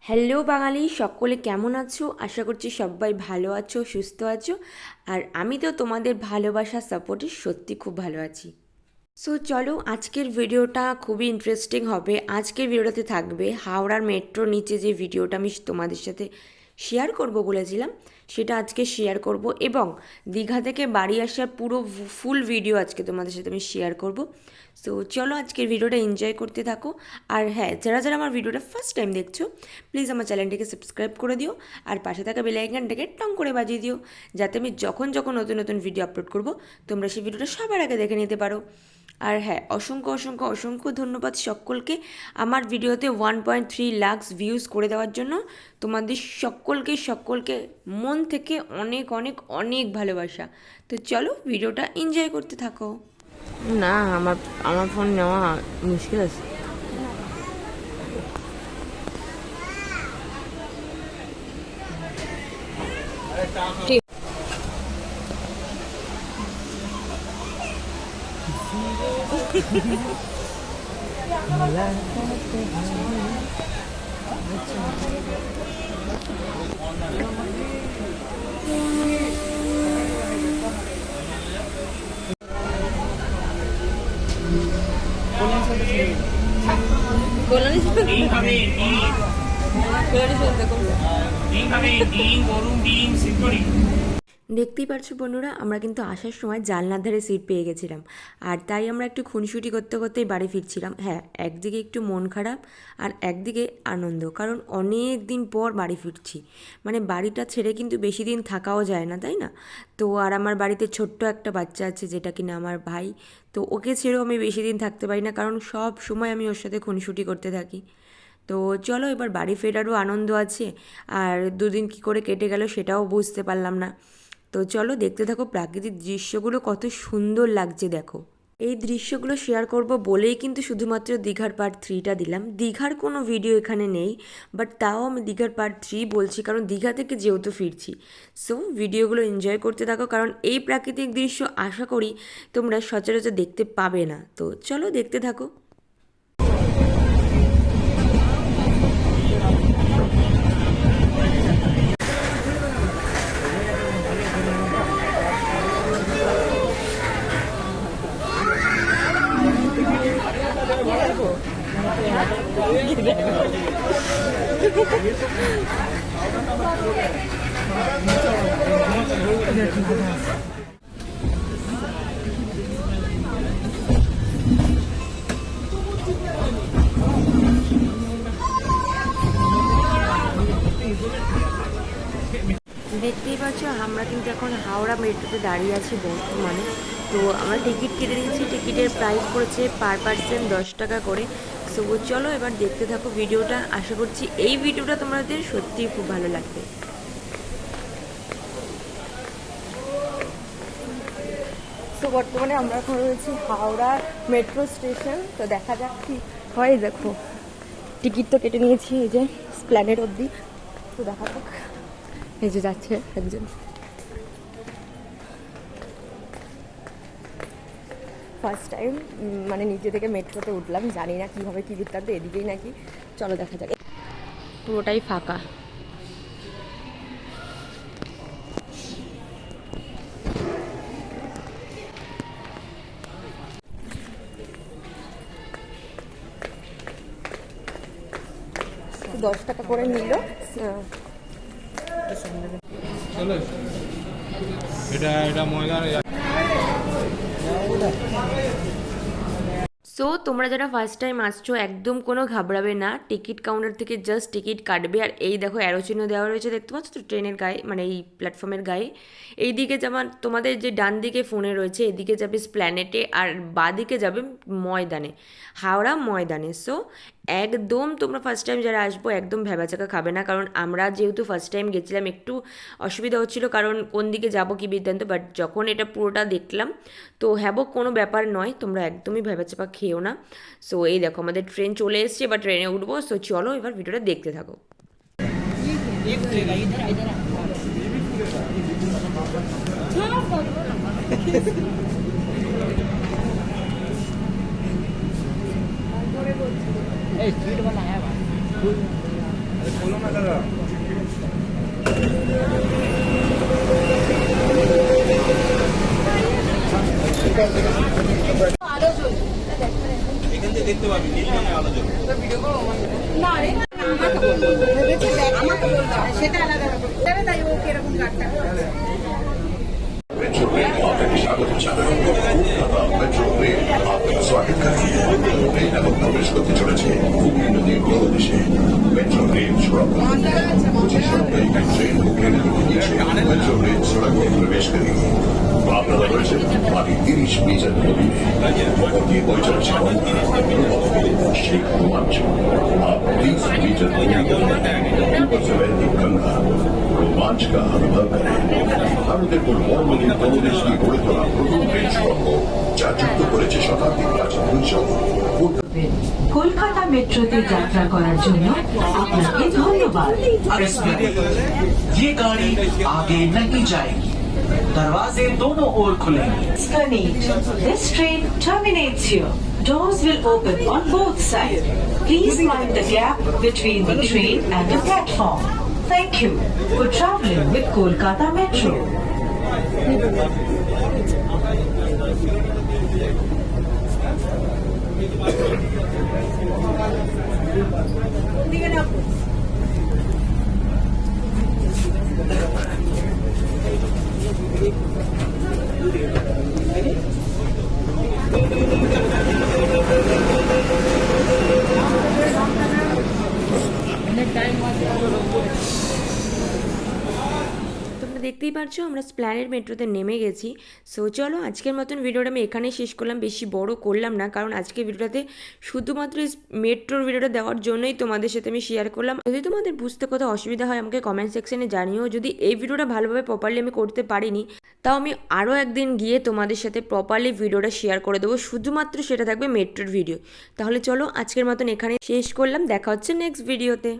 Hello বাঙালি, সকলে কেমন আছো? আশা করছি সবাই ভালো আছো, সুস্থ আছো। আর আমি তো তোমাদের ভালোবাসা সাপোর্টে সত্যি খুব ভালো আছি। সো চলো, আজকের ভিডিওটা খুবই ইন্টারেস্টিং হবে। আজকের ভিডিওটাতে থাকবে হাওড়ার মেট্রোর নিচে যে ভিডিওটা আমি তোমাদের সাথে শেয়ার করব বলেছিলাম, সেটা আজকে শেয়ার করব। এবং দীঘা থেকে বাড়ি আসার পুরো ফুল ভিডিও আজকে তোমাদের সাথে আমি শেয়ার করব। সো চলো, আজকের ভিডিওটা এনজয় করতে থাকো। আর হ্যাঁ, যারা যারা আমার ভিডিওটা ফার্স্ট টাইম দেখছো, প্লিজ আমার চ্যানেলটিকে সাবস্ক্রাইব করে দিও। আর পাশে থাকা বেল আইকনটাকে টং করে বাজিয়ে দিও, যাতে আমি যখন যখন নতুন নতুন ভিডিও আপলোড করব, তোমরা সেই ভিডিওটা সবার আগে দেখে নিতে পারো। আর হ্যাঁ, অসংখ্য অসংখ্য অসংখ্য ধন্যবাদ সকলকে আমার ভিডিওতে 1.3 লাখ ভিউজ করে দেওয়ার জন্য। তোমাদের সকলকে মন থেকে অনেক অনেক অনেক ভালোবাসা। তো চলো, ভিডিওটা এনজয় করতে থাকো। না, আমার আমার ফোন নেওয়া মুশকিল আছে। ঠিক কল্যাণী দেখতেই পারছো বন্ধুরা, আমরা কিন্তু আসার সময় জানলার ধারে সিট পেয়ে গেছিলাম। আর তাই আমরা একটু খুনসুটি করতে করতেই বাড়ি ফিরছিলাম। হ্যাঁ, একদিকে একটু মন খারাপ আর একদিকে আনন্দ, কারণ অনেক দিন পর বাড়ি ফিরছি। মানে বাড়িটা ছেড়ে কিন্তু বেশি দিন থাকাও যায় না, তাই না? তো আর আমার বাড়িতে ছোট্ট একটা বাচ্চা আছে, যেটা কিনা আমার ভাই। তো ওকে ছেড়েও আমি বেশি দিন থাকতে পারি না, কারণ সব সময় আমি ওর সাথে খুনসুটি করতে থাকি। তো চলো, এবার বাড়ি ফেরারও আনন্দ আছে। আর দুদিন কী করে কেটে গেল সেটাও বুঝতে পারলাম না। তো চলো, দেখতে থাকো প্রাকৃতিক দৃশ্যগুলো কত সুন্দর লাগছে দেখো। এই দৃশ্যগুলো শেয়ার করব বলেই কিন্তু শুধুমাত্র দীঘার পার্ট 3টা দিলাম। দীঘার কোনো ভিডিও এখানে নেই, বাট তাও আমি দীঘার পার্ট 3 বলছি, কারণ দীঘা থেকে যেহেতু ফিরছি। সো ভিডিওগুলো এনজয় করতে থাকো, কারণ এই প্রাকৃতিক দৃশ্য আশা করি তোমরা সচরাচর দেখতে পাবে না। তো চলো, দেখতে থাকো। দেখতেই পাচ্ছ, আমরা কিন্তু এখন হাওড়া মেট্রোতে দাঁড়িয়ে আছি বর্তমানে। তো আমরা টিকিট কেটে দিয়েছি। টিকিটের প্রাইস পড়েছে পার পার্সন 10 টাকা করে। সো চলো, এবার দেখতে থাকো ভিডিওটা। আশা করছি এই ভিডিওটা তোমাদের সত্যিই খুব ভালো লাগবে। তো বর্তমানে আমরা এখন রয়েছি হাওড়া মেট্রো স্টেশন। তো দেখা যাক কি হয়। দেখো, টিকিট তো কেটে নিয়েছি, এই যে স্প্ল্যানেড অবধি। তো দেখা যাক, এই যে যাচ্ছে একজন। ফার্স্ট টাইম মানে নিজে থেকে মেট্রোতে উঠলাম, জানি না কীভাবে কী বৃত্তান্ত। এদিকেই নাকি, চলো দেখা যাক। পুরোটাই ফাঁকা। $10 করে নিল। এটা ময়দান। সো তোমরা যারা ফার্স্ট টাইম আসছো, একদম কোনো ঘাবড়াবে না। টিকিট কাউন্টার থেকে জাস্ট টিকিট কাটবে। আর এই দেখো, অ্যারো চিহ্ন দেওয়া রয়েছে, দেখতে পাচ্ছ তো ট্রেনের গায়ে, মানে এই প্ল্যাটফর্মের গায়ে। এই দিকে যেমন তোমাদের যে ডান দিকে ফোনে রয়েছে, এদিকে যাবে স্প্ল্যানেটে, আর বাঁ দিকে যাবে ময়দানে, হাওড়া ময়দানে। সো একদম তোমরা ফার্স্ট টাইম যারা আসবো, একদম ভ্যাবাচাকা খাবে না, কারণ আমরা যেহেতু ফার্স্ট টাইম গেছিলাম, একটু অসুবিধা হচ্ছিলো, কারণ কোন দিকে যাবো কি বৃত্তান্ত। বাট যখন এটা পুরোটা দেখলাম, তো হ্যাবো কোনো ব্যাপার নয়, তোমরা একদমই ভ্যাবাচাপা খেও না। সো এই দেখো, আমাদের ট্রেন চলে এসছে, বা ট্রেনে উঠবো। সো চলো, এবার ভিডিওটা দেখতে থাকো। स्पीड बना है এখান থেকে দেখতে পাবি নীল রঙের আলো জ্বলবে। সেটা আলাদা হবে তাই ও কিরকম গাড়টা मेट्रो रेल आपके स्वागत জানাই কলকাতা মেট্রো রেল আপনার स्वागत करती है ट्रेन अब प्रवेश करते চলেছে হুগলি নদীর তলদেশে মেট্রো रेल सड़क कुछ सड़क पर ट्रेन को घेरे नीचे मेट्रो रेल सड़क में प्रवेश करेगी আপনারা রয়েছেন মাটি 30 মিটার গভীরে ওপর দিয়ে বয়ে চলেছে সেই রোমাঞ্চ आप 30 मीटर ऊपर से बहती गंगा रोमांच का अनुभव करें ভারতের কোন মর্মহীন তলদেশ দিয়ে গড়ে তোলা প্রথম রেল সুড়ঙ্গ যা যুক্ত করেছে শতাব্দীর প্রাচীন শৈশব কলকাতা মেট্রোতে যাত্রা করার জন্য আপনাকে ধন্যবাদ। ये गाड़ी आगे नहीं जाएगी दरवाजे दोनों ओर खुलेंगे This train terminates here. Doors will open on both sides. Please mind the gap between the train and the platform. Thank you for traveling with Kolkata Metro. তোমরা দেখতেই পারছো আমরা স্প্ল্যানেড মেট্রোতে নেমে গেছি। সো চলো আজকের মতন ভিডিওটা আমি এখানেই শেষ করলাম, বেশি বড় করলাম না, কারণ আজকের ভিডিওটাতে শুধুমাত্র মেট্রোর ভিডিওটা দেওয়ার জন্যই তোমাদের সাথে আমি শেয়ার করলাম। যদি তোমাদের বুঝতে কোথাও অসুবিধা হয় আমাকে কমেন্ট সেকশনে জানিও। যদি এই ভিডিওটা ভালোভাবে প্রপারলি আমি করতে পারিনি তাও আমি আরও একদিন গিয়ে তোমাদের সাথে প্রপারলি ভিডিওটা শেয়ার করে দেবো, শুধুমাত্র সেটা থাকবে মেট্রোর ভিডিও। তাহলে চলো আজকের মতন এখানে শেষ করলাম, দেখা হচ্ছে নেক্সট ভিডিওতে।